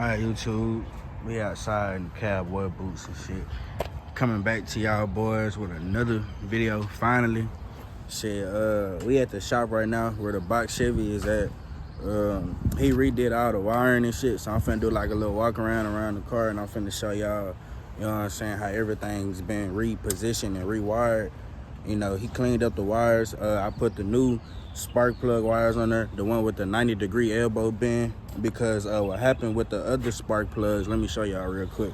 Alright, YouTube, we outside in cowboy boots and shit. Coming back to y'all boys with another video, finally. Shit, we at the shop right now where the box Chevy is at. He redid all the wiring and shit, so I'm finna do like a little walk around the car, and I'm finna show y'all, you know what I'm saying, how everything's been repositioned and rewired. You know, he cleaned up the wires. I put the new spark plug wires on there, the one with the 90-degree elbow bend, because what happened with the other spark plugs, let me show y'all real quick.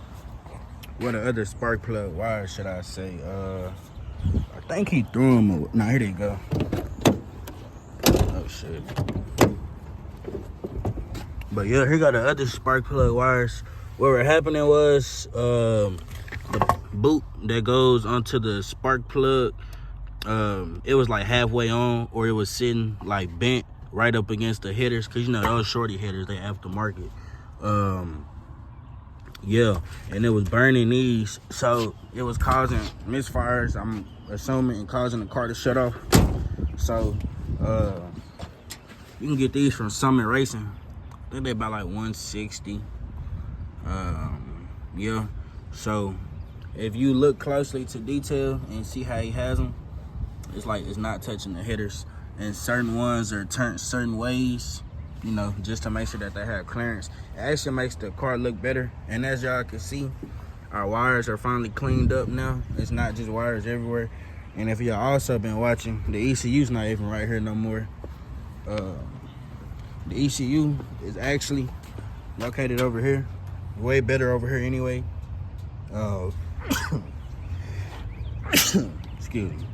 What the other spark plug wires, should I say? I think he threw them away. Nah, here they go. Oh shit. But yeah, here got the other spark plug wires. What were happening was the boot that goes onto the spark plug, it was like halfway on, or it was sitting like bent right up against the headers, because you know those shorty headers, they aftermarket. Yeah, and it was burning these, so it was causing misfires, I'm assuming, and causing the car to shut off. So you can get these from Summit Racing. I think they about like 160. Yeah, so if you look closely to detail and see how he has them, it's like it's not touching the headers, and certain ones are turned certain ways, you know, just to make sure that they have clearance. It actually makes the car look better. And as y'all can see, our wires are finally cleaned up now. It's not just wires everywhere. And if y'all also been watching, the ECU's not even right here no more. The ECU is actually located over here, way better over here anyway. Excuse me.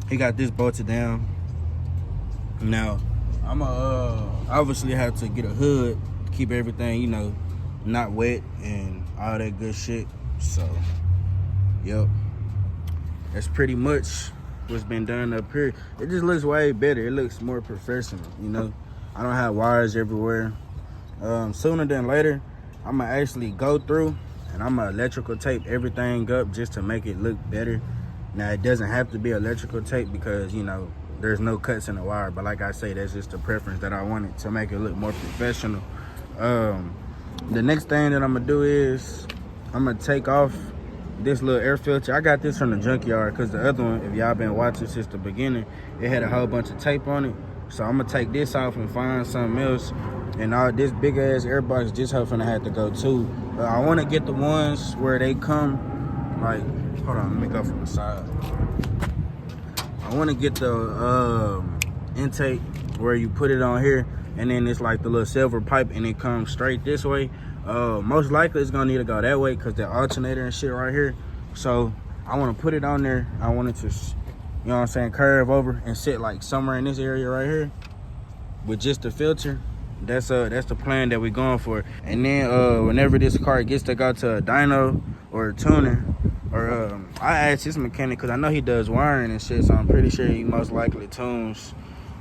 He got this bolted down. Now, I'm obviously have to get a hood to keep everything, you know, not wet and all that good shit. So, yep. That's pretty much what's been done up here. It just looks way better. It looks more professional, you know. I don't have wires everywhere. Sooner than later, I'm gonna actually go through and I'm gonna electrical tape everything up just to make it look better. Now, it doesn't have to be electrical tape because, you know, there's no cuts in the wire, but like I say, that's just the preference that I wanted to make it look more professional. The next thing that I'm gonna do is I'm gonna take off this little air filter. I got this from the junkyard because the other one, if y'all been watching since the beginning, it had a whole bunch of tape on it. So I'm gonna take this off and find something else. And all this big ass air box just hoping I had to go too. I wanna get the ones where they come, like, hold on, let me go from the side. I wanna get the intake where you put it on here, and then it's like the little silver pipe and it comes straight this way. Most likely it's gonna need to go that way because the alternator and shit right here. So I wanna put it on there. I want it to, you know what I'm saying, curve over and sit like somewhere in this area right here with just the filter. That's the plan that we're going for. And then whenever this car gets to go to a dyno or a tuner, or I asked this mechanic because I know he does wiring and shit, so I'm pretty sure he most likely tunes.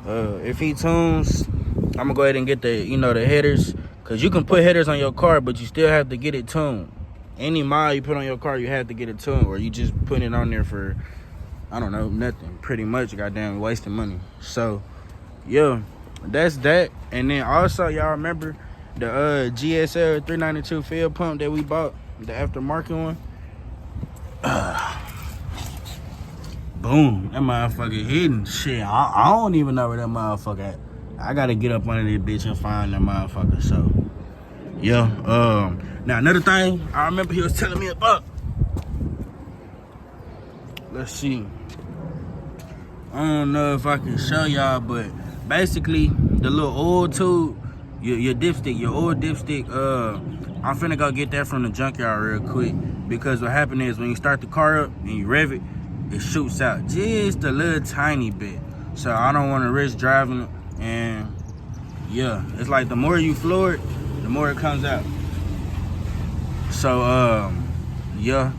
If he tunes, I'm gonna go ahead and get the, you know, the headers, because you can put headers on your car, but you still have to get it tuned. Any mile you put on your car, you have to get it tuned, or you just put it on there for, I don't know, nothing. Pretty much goddamn wasting money. So yeah, that's that. And then also, y'all remember the GSL 392 field pump that we bought, the aftermarket one? Boom, that motherfucker hidden. Shit, I don't even know where that motherfucker at. I gotta get up under this bitch and find that motherfucker. So yeah, now another thing I remember he was telling me about, let's see, I don't know if I can show y'all, but basically the little oil tube, your dipstick, your oil dipstick, I'm finna go get that from the junkyard real quick, because what happened is when you start the car up and you rev it, it shoots out just a little tiny bit. So I don't want to risk driving it. And yeah, it's like the more you floor it, the more it comes out. So yeah,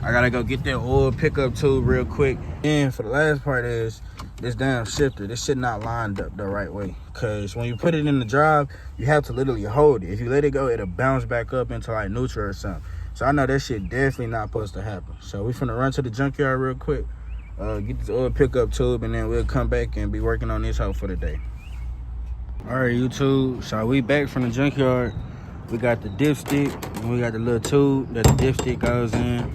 I gotta go get that oil pickup tube real quick. And for the last part is this damn shifter. This shit not lined up the right way, because when you put it in the drive, you have to literally hold it. If you let it go, it'll bounce back up into like neutral or something. So I know that shit definitely not supposed to happen. So we finna run to the junkyard real quick, get this oil pickup tube, and then we'll come back and be working on this hoe for the day. All right, YouTube, so we back from the junkyard. We got the dipstick, and we got the little tube that the dipstick goes in.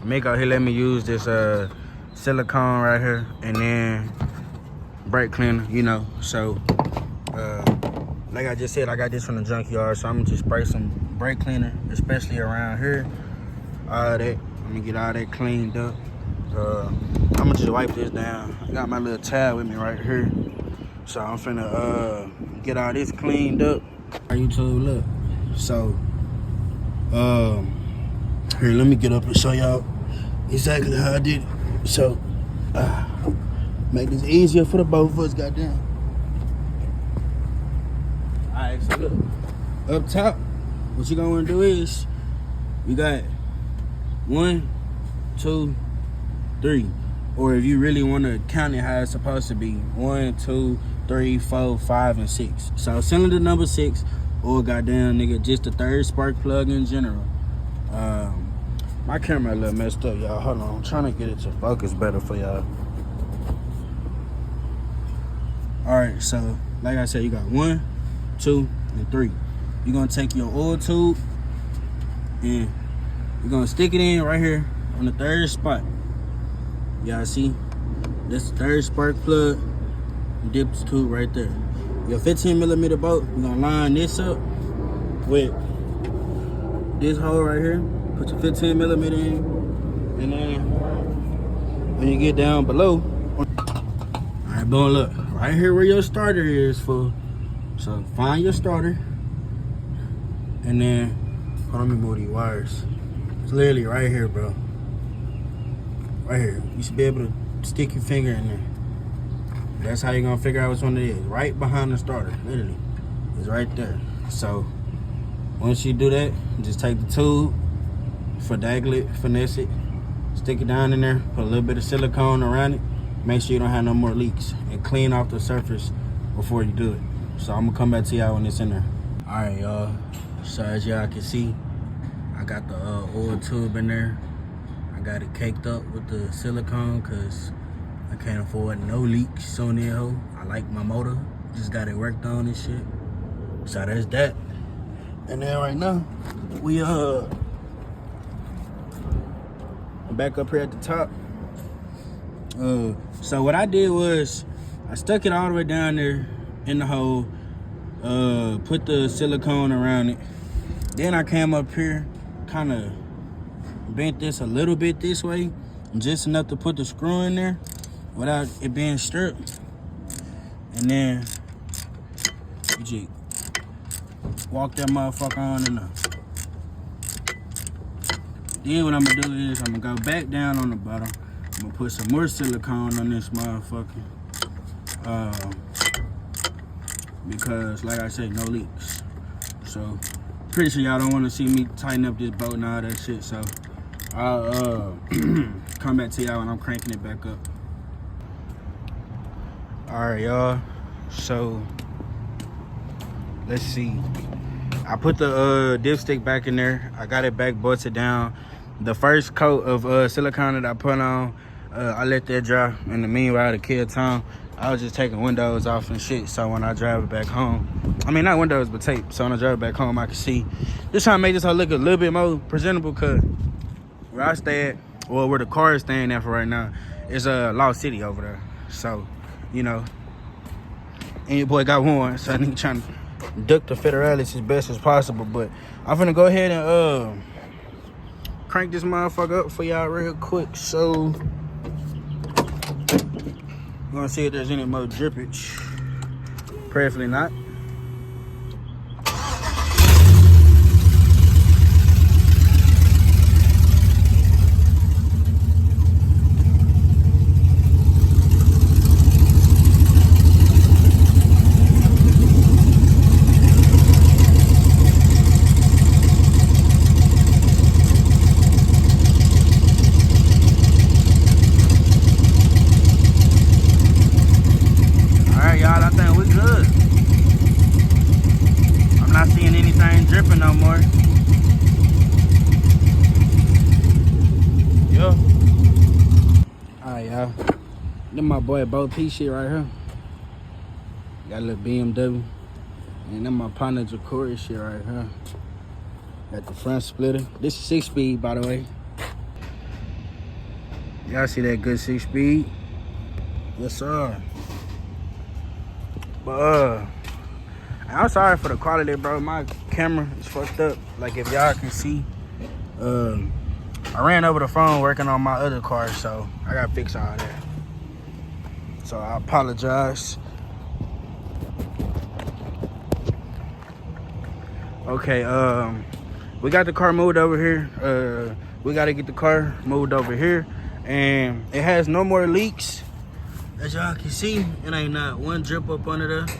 Mick out here let me use this silicone right here, and then brake cleaner, you know. So, like I just said, I got this from the junkyard, so I'm gonna just spray some brake cleaner, especially around here. All that, I'm gonna get all that cleaned up. I'm gonna just wipe this down. I got my little towel with me right here, so I'm finna get all this cleaned up. YouTube, look. So, here, let me get up and show y'all exactly how I did it. So, make this easier for the both of us, goddamn. Alright, so look. Up top, what you gonna wanna do is, you got 1, 2, 3. Or if you really wanna count it how it's supposed to be, 1, 2, 3, 4, 5, and 6. So cylinder number 6, or goddamn nigga, just the 3rd spark plug in general. My camera a little messed up, y'all. Hold on, I'm trying to get it to focus better for y'all. Alright, so like I said, you got 1, 2, and 3. You're gonna take your oil tube and you're gonna stick it in right here on the 3rd spot. Y'all see? That's the 3rd spark plug. Dip tube right there. Your 15mm bolt, we're gonna line this up with this hole right here. Put your 15mm in, and then when you get down below, alright, boom, look, right here where your starter is for. So find your starter, and then hold on, let me move these wires. It's literally right here, bro. Right here. You should be able to stick your finger in there. That's how you're gonna figure out which one it is. Right behind the starter, literally. It's right there. So once you do that, just take the tube, finagle it, finesse it, stick it down in there, put a little bit of silicone around it, make sure you don't have no more leaks, and clean off the surface before you do it. So I'm gonna come back to y'all when it's in there. Alright, y'all. So as y'all can see, I got the oil tube in there. I got it caked up with the silicone because I can't afford no leaks on that hoe. I like my motor, just got it worked on and shit. So that's that. And then right now, we back up here at the top. So what I did was I stuck it all the way down there in the hole, put the silicone around it. Then I came up here, kind of bent this a little bit this way, just enough to put the screw in there without it being stripped. And then you just walk that motherfucker on in there. Then what I'm gonna do is I'm gonna go back down on the bottom. I'm gonna put some more silicone on this motherfucker. Because like I said, no leaks. So pretty sure y'all don't wanna see me tighten up this bolt and all that shit. So I'll come back to y'all when I'm cranking it back up. Alright, y'all. So let's see. I put the dipstick back in there. I got it back bolted down. The first coat of silicone that I put on, I let that dry. In the meanwhile, to kill time, I was just taking windows off and shit. So when I drive it back home, I mean, not windows, but tape. So when I drive it back home, I can see. Just trying to make this whole look a little bit more presentable, because where I stay at, or where the car is staying at for right now, is Lost City over there. So, you know, and your boy got one, so I need trying to duck the federalis as best as possible. But I'm finna go ahead and crank this motherfucker up for y'all real quick. So I'm gonna see if there's any more drippage. Prayerfully not. Dripping no more. Yeah. Alright, y'all. Then my boy Bo P shit right here. Got a little BMW. And then my partner Ja'Cory shit right here. Got the front splitter. This is 6-speed, by the way. Y'all see that good 6-speed? Yes, sir. But I'm sorry for the quality, bro. My camera is fucked up. Like if y'all can see, I ran over the phone working on my other car, so I gotta fix all that. So I apologize. Okay, we got the car moved over here. We gotta get the car moved over here, and it has no more leaks. As y'all can see, it ain't not one drip up under there.